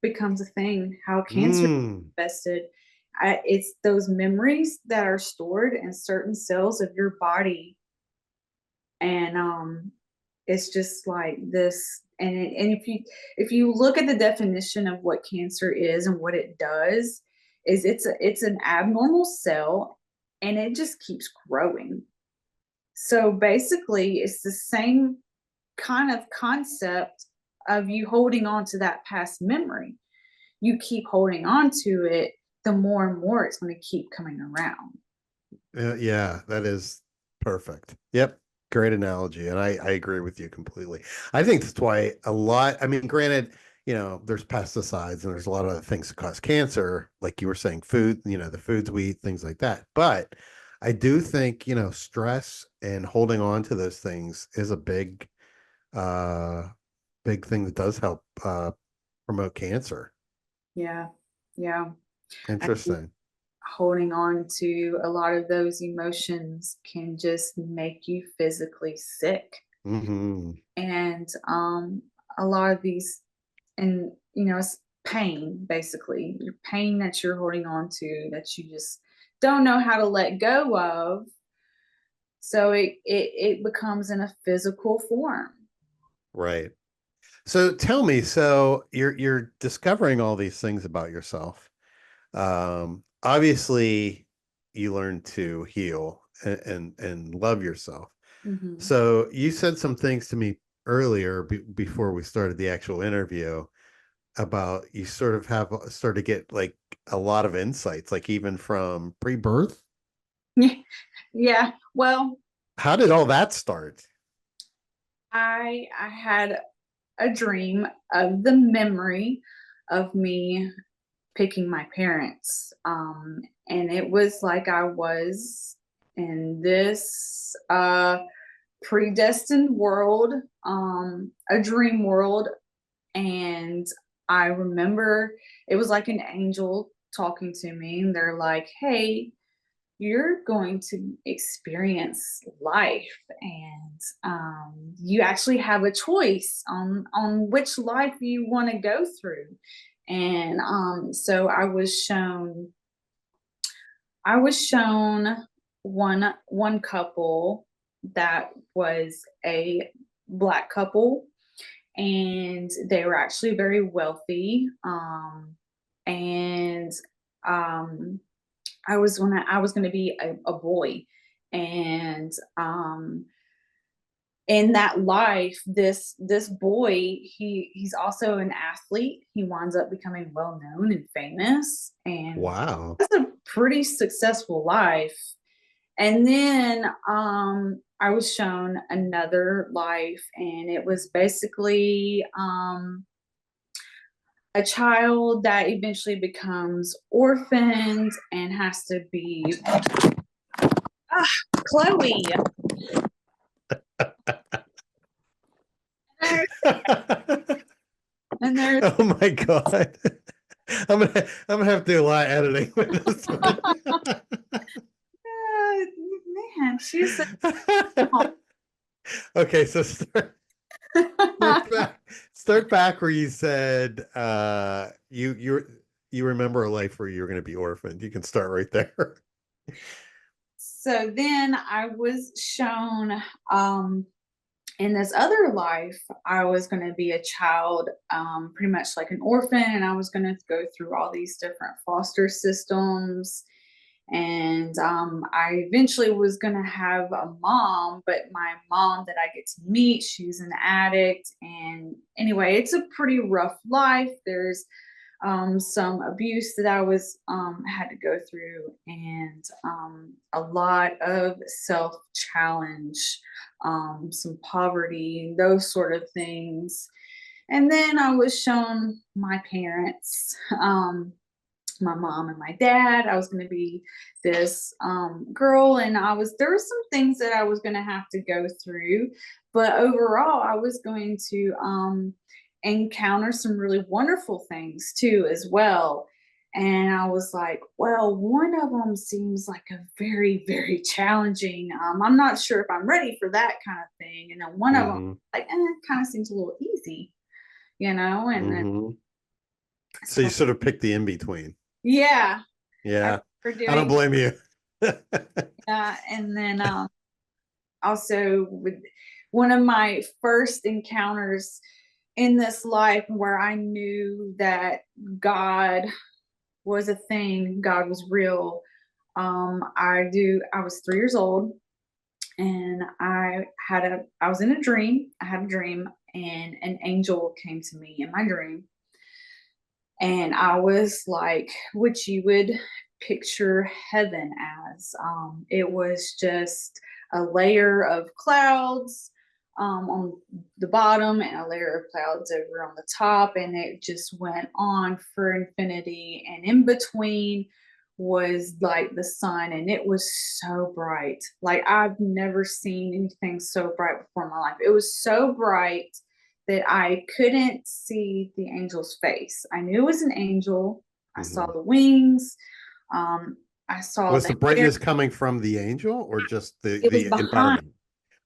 becomes a thing, how cancer is Mm, manifested. It's those memories that are stored in certain cells of your body, and it's just like this. And if you look at the definition of what cancer is and what it does, is it's an abnormal cell, and it just keeps growing. So basically, it's the same kind of concept of you holding on to that past memory. You keep holding on to it, the more and more it's going to keep coming around. yeah, that is perfect. Yep. Great analogy. And I agree with you completely. I think that's why I mean, granted, there's pesticides and there's a lot of other things that cause cancer, like you were saying, food, the foods we eat, things like that. But I do think, stress and holding on to those things is a uh, big thing that does help promote cancer. Yeah. Yeah. I think Interesting. holding on to a lot of those emotions can just make you physically sick. Hmm. And a lot of these, and it's pain, basically, your pain that you're holding on to that you just don't know how to let go of. So it becomes in a physical form. Right. So tell me, so you're discovering all these things about yourself. Obviously, you learn to heal and love yourself. Hmm. So you said some things to me earlier before we started the actual interview about you sort of have started to get like a lot of insights, like even from pre-birth. Yeah. Well, How did all that start? I had a dream of the memory of me picking my parents. And it was like I was in this predestined world, a dream world. And I remember it was like an angel talking to me, and they're like, hey, you're going to experience life, and you actually have a choice on which life you want to go through. And so I was shown one couple that was a Black couple, and they were actually very wealthy. And um, I was going to be a boy, and in that life, this boy, he's also an athlete. He winds up becoming well known and famous, and Wow. that's a pretty successful life. And then I was shown another life, and it was basically a child that eventually becomes orphaned and has to be Chloe. And there's Oh my God. I'm gonna have to do a lot of editing with this one. man, she's so Okay, so start back where you said you remember a life where you're gonna be orphaned. You can start right there. so then I was shown in this other life, I was going to be a child, pretty much like an orphan, and I was going to go through all these different foster systems. And I eventually was going to have a mom, but my mom that I get to meet, she's an addict. And anyway, it's a pretty rough life. There's some abuse that I was had to go through, and a lot of self challenge, some poverty, those sort of things. And then I was shown my parents, my mom and my dad. I was going to be this girl, and there were some things that I was going to have to go through, but overall, I was going to encounter some really wonderful things too, as well. And I was like, well, one of them seems like a very, very challenging. I'm not sure if I'm ready for that kind of thing. And then one of them, Hmm. like, kind of seems a little easy, you know? And then, Hmm. So you so, sort of picked the in between. yeah, I Yeah. remember I don't doing blame you. that. And then also with one of my first encounters in this life where I knew that God was a thing, God was real. I was 3 years old, and I was in a dream. I had a dream, and an angel came to me in my dream, and I was like what you would picture heaven as. It was just a layer of clouds on the bottom and a layer of clouds over on the top, and it just went on for infinity. And in between was like the sun, and it was so bright. Like I've never seen anything so bright before in my life. It was so bright that I couldn't see the angel's face. I knew it was an angel. I saw Hmm. the wings. Um, I saw Was the the hair. brightness coming from the angel or just the It was the environment?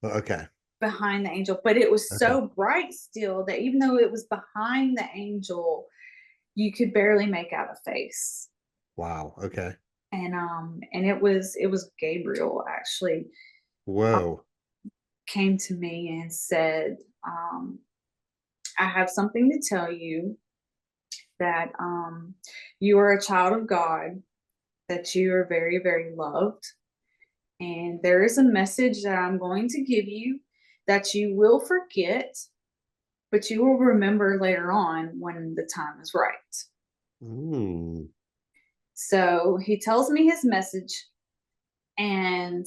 Oh, okay. behind the angel, but it was Okay. so bright still that even though it was behind the angel, you could barely make out a face. Wow. Okay. And it was Gabriel actually Whoa. came to me and said, I have something to tell you, that you are a child of God, that you are very, very loved. And there is a message that I'm going to give you that you will forget, but you will remember later on when the time is right. Mm. So he tells me his message, and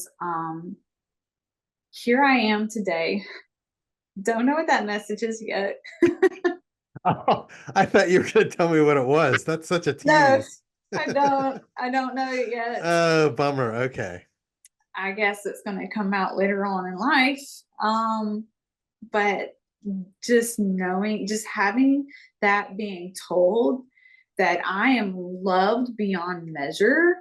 here I am today. Don't know what that message is yet. Oh, I thought you were going to tell me what it was. That's such a No, tease. I don't. I don't know it yet. Oh, bummer. Okay. I guess it's going to come out later on in life. But just knowing, just having that being told that I am loved beyond measure,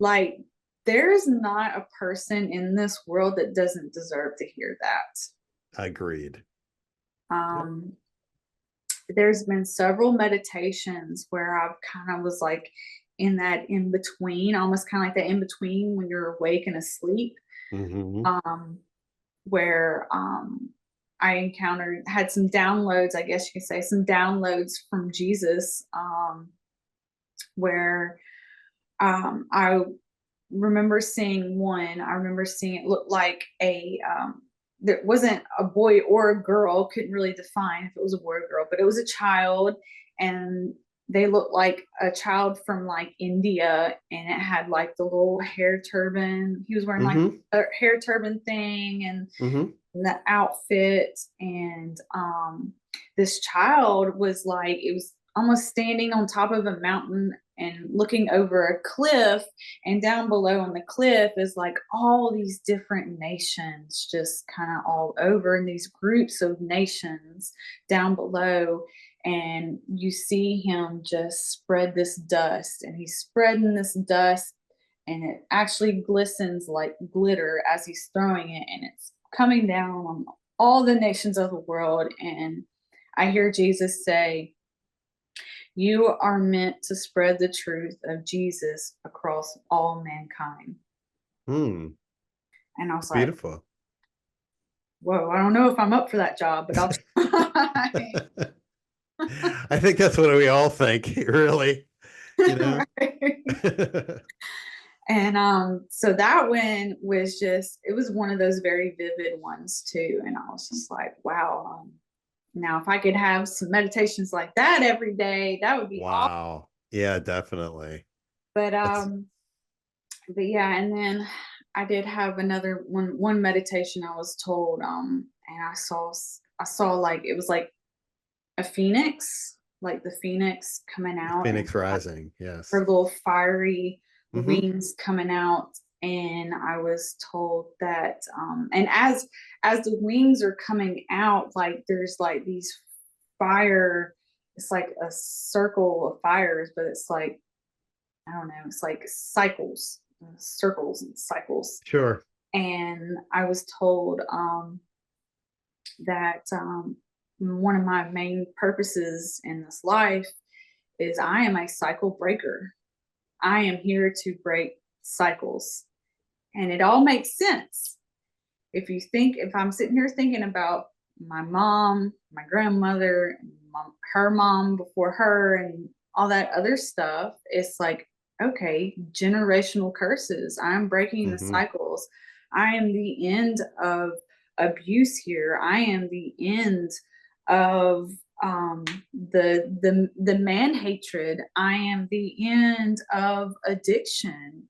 like there's not a person in this world that doesn't deserve to hear that. Agreed. Yep. Um, there's been several meditations where I've kind of was like in that in between, almost kind of like that in between when you're awake and asleep. Hmm. Um, where I had some downloads, I guess you could say, some downloads from Jesus, where I remember seeing one. I remember seeing it look like there wasn't a boy or a girl, couldn't really define if it was a boy or a girl, but it was a child, and they looked like a child from like India, and it had like the little hair turban. He was wearing like Mm-hmm. a hair turban thing, and Mm-hmm. the outfit. And this child was like, it was almost standing on top of a mountain and looking over a cliff, and down below on the cliff is like all these different nations just kind of all over, and these groups of nations down below. And you see him just spread this dust, and he's spreading this dust, and it actually glistens like glitter as he's throwing it, and it's coming down on all the nations of the world. And I hear Jesus say, "You are meant to spread the truth of Jesus across all mankind." Hmm. And I was like, Beautiful. whoa, I don't know if I'm up for that job, but I'll try. I think that's what we all think, really, you know? Right. And so that one was just, it was one of those very vivid ones too. And I was just like, wow, now if I could have some meditations like that every day, that would be awesome. Wow. Yeah, definitely. But That's yeah, and then I did have another one meditation I was told, and I saw like it was like a phoenix, like the phoenix coming out, and Phoenix Rising. her Yes. little fiery Mm-hmm. wings coming out. And I was told that, and as the wings are coming out, like there's like these fire, it's like a circle of fires, but it's like, I don't know, it's like cycles, circles and cycles. Sure. And I was told that one of my main purposes in this life is I am a cycle breaker. I am here to break cycles. And it all makes sense. If I'm sitting here thinking about my mom, my grandmother, her mom before her, and all that other stuff, it's like, okay, generational curses. I'm breaking the Mm-hmm. cycles. I am the end of abuse here. I am the end of the man hatred. I am the end of addiction.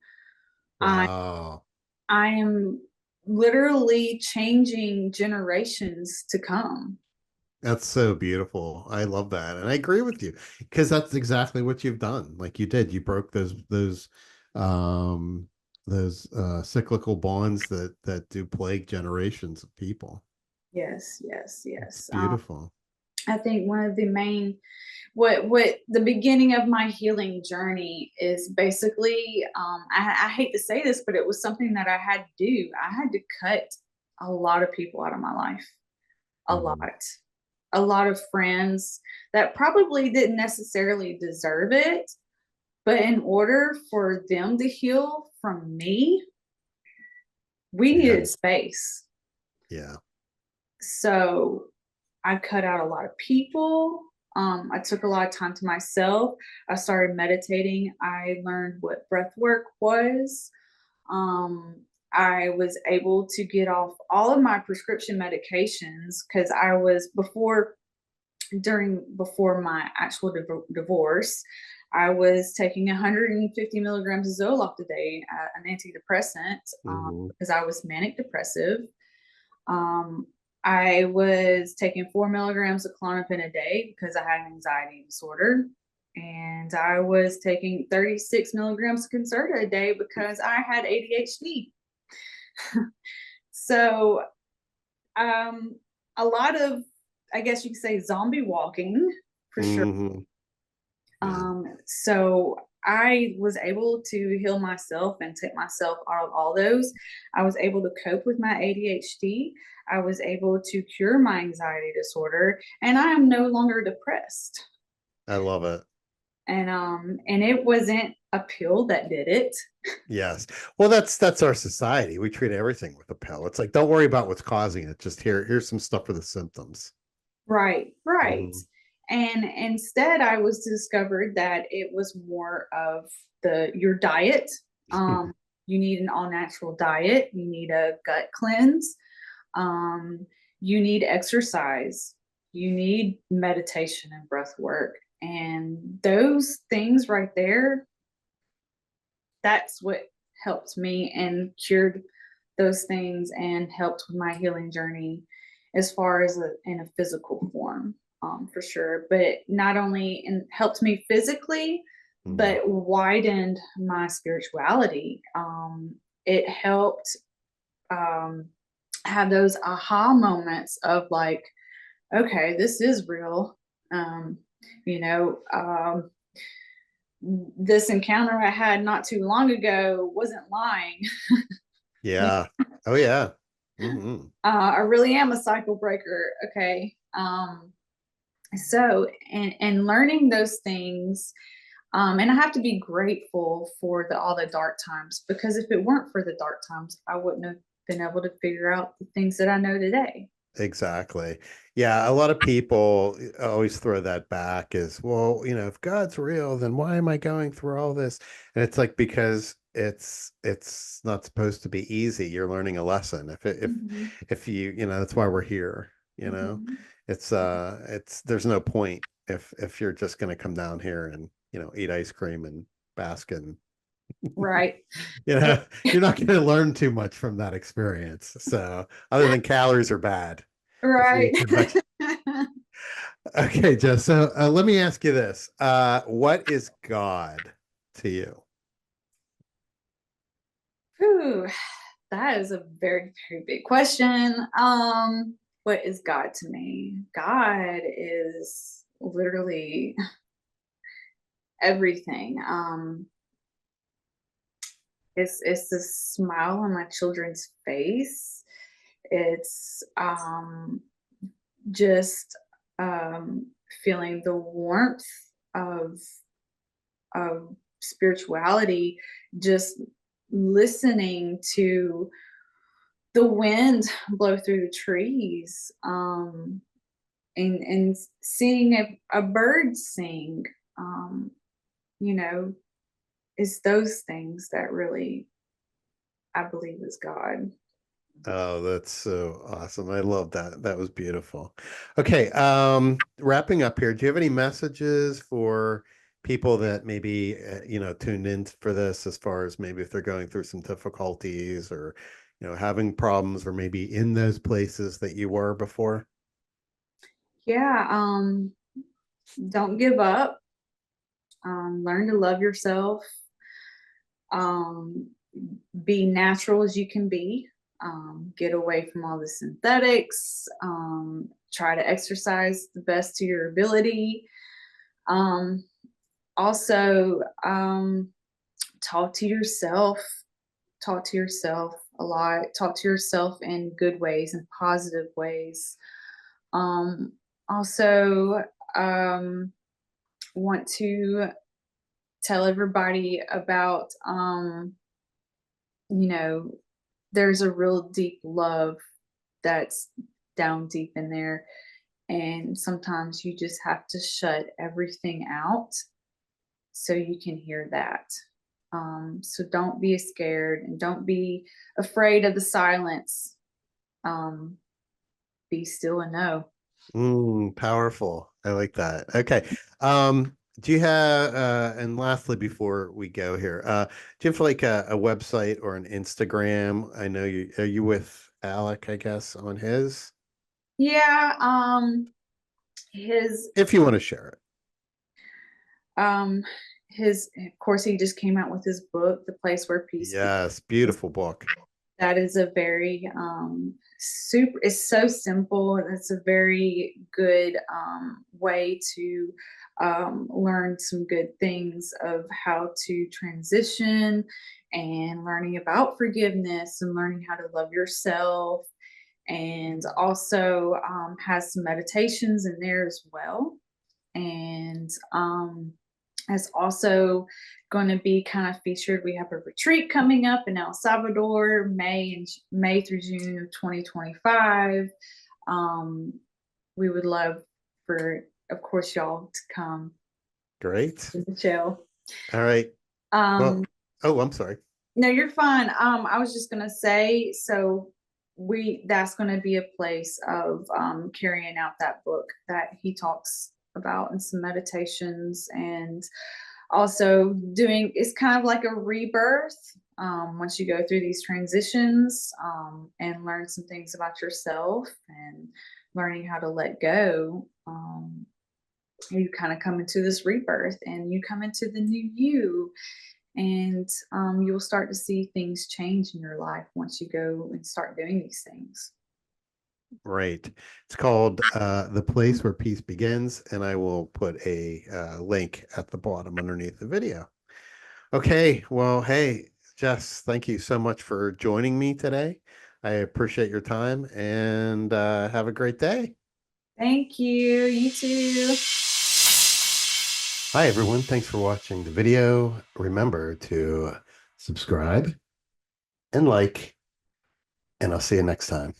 I Wow. I am literally changing generations to come. That's so beautiful. I love that. And I agree with you because that's exactly what you've done. Like you did, you broke um cyclical bonds that do plague generations of people. Yes, yes, It's yes. beautiful. I think one of the main, what the beginning of my healing journey is basically, I hate to say this, but it was something that I had to do. I had to cut a lot of people out of my life, a lot, Mhm. a lot of friends that probably didn't necessarily deserve it. But in order for them to heal from me, we Yeah. needed space. Yeah. So I cut out a lot of people. I took a lot of time to myself. I started meditating. I learned what breath work was. Um, I was able to get off all of my prescription medications because I was before my actual divorce. I was taking 150 milligrams of Zoloft a day, an antidepressant, Hmm. because I was manic depressive. Um, I was taking 4 milligrams of Klonopin a day because I had an anxiety disorder. And I was taking 36 milligrams of Concerta a day because I had ADHD. So, um, a lot of, I guess you could say, zombie walking for sure. Hmm. Yeah. So I was able to heal myself and take myself out of all those. I was able to cope with my ADHD. I was able to cure my anxiety disorder, and I am no longer depressed. I love it. And it wasn't a pill that did it. Yes. Well, that's our society. We treat everything with a pill. It's like, don't worry about what's causing it. Just here's some stuff for the symptoms. Right, right. Mhm. And instead, I was discovered that it was more of the your diet. Um, you need an all natural diet. You need a gut cleanse. Um, you need exercise. You need meditation and breath work. And those things right there, that's what helped me and cured those things and helped with my healing journey as far as in a physical form, for sure. But not only helped me physically, Mhm. but widened my spirituality. It helped um, have those aha moments of like, okay, this is real. Um, you know, this encounter I had not too long ago wasn't lying. You Yeah. Oh yeah. Hmm. I really am a cycle breaker. Okay. So and learning those things, and I have to be grateful for all the dark times, because if it weren't for the dark times, I wouldn't have been able to figure out the things that I know today. Exactly. Yeah, a lot of people always throw that back as, well, if God's real, then why am I going through all this? And it's like, because it's not supposed to be easy. You're learning a lesson. Mm-hmm. If that's why we're here, Mm-hmm. it's there's no point if you're just going to come down here and, eat ice cream and bask in, Right. you know, you're not going to learn too much from that experience. So, other than calories are bad if you Right. eat too much. Okay, Jess. So let me ask you this: what is God to you? Whew, that is a very, very big question. What is God to me? God is literally everything. It's the smile on my children's face. It's just feeling the warmth of spirituality, just listening to the wind blow through the trees, and seeing a bird sing, um, you know, is those things that really I believe is God. Oh, that's so awesome. I love that. That was beautiful. Okay, wrapping up here, do you have any messages for people that maybe tuned in for this, as far as maybe if they're going through some difficulties, or having problems, or maybe in those places that you were before? Yeah, don't give up. Learn to love yourself. Um, be natural as you can be. Get away from all the synthetics. Try to exercise the best to your ability. Um, also, talk to yourself. Talk to yourself a lot. Talk to yourself in good ways and positive ways. Um, also, um, want to tell everybody about, you know, there's a real deep love that's down deep in there. And sometimes you just have to shut everything out so you can hear that. So don't be scared and don't be afraid of the silence. Um, be still and know. Powerful. I like that. Okay. Do you have, and lastly, before we go here, do you have like a website or an Instagram? I know are you with Alec, I guess, on his? Yeah. His If you want to share it. um of course he just came out with his book, The Place Where Peace Yes, Begins. beautiful book. That is a very super, it's so simple. It's a very good way to learn some good things of how to transition, and learning about forgiveness and learning how to love yourself, and also has some meditations in there as well. And is also going to be kind of featured. We have a retreat coming up in El Salvador, May through June of 2025. Um, we would love for, of course, y'all to come Great. to the show. All right. Well, Um, oh, I'm sorry. no, you're fine. I was just gonna say, so that's gonna be a place of carrying out that book that he talks about and some meditations, and also doing, it's kind of like a rebirth once you go through these transitions, and learn some things about yourself and learning how to let go. You kind of come into this rebirth and you come into the new you, and you'll start to see things change in your life once you go and start doing these things. Right. It's called The Place Where Peace Begins, and I will put a link at the bottom underneath the video. Okay. Well, hey, Jess, thank you so much for joining me today. I appreciate your time and have a great day. Thank you. You too. Hi, everyone. Thanks for watching the video. Remember to subscribe and like, and I'll see you next time.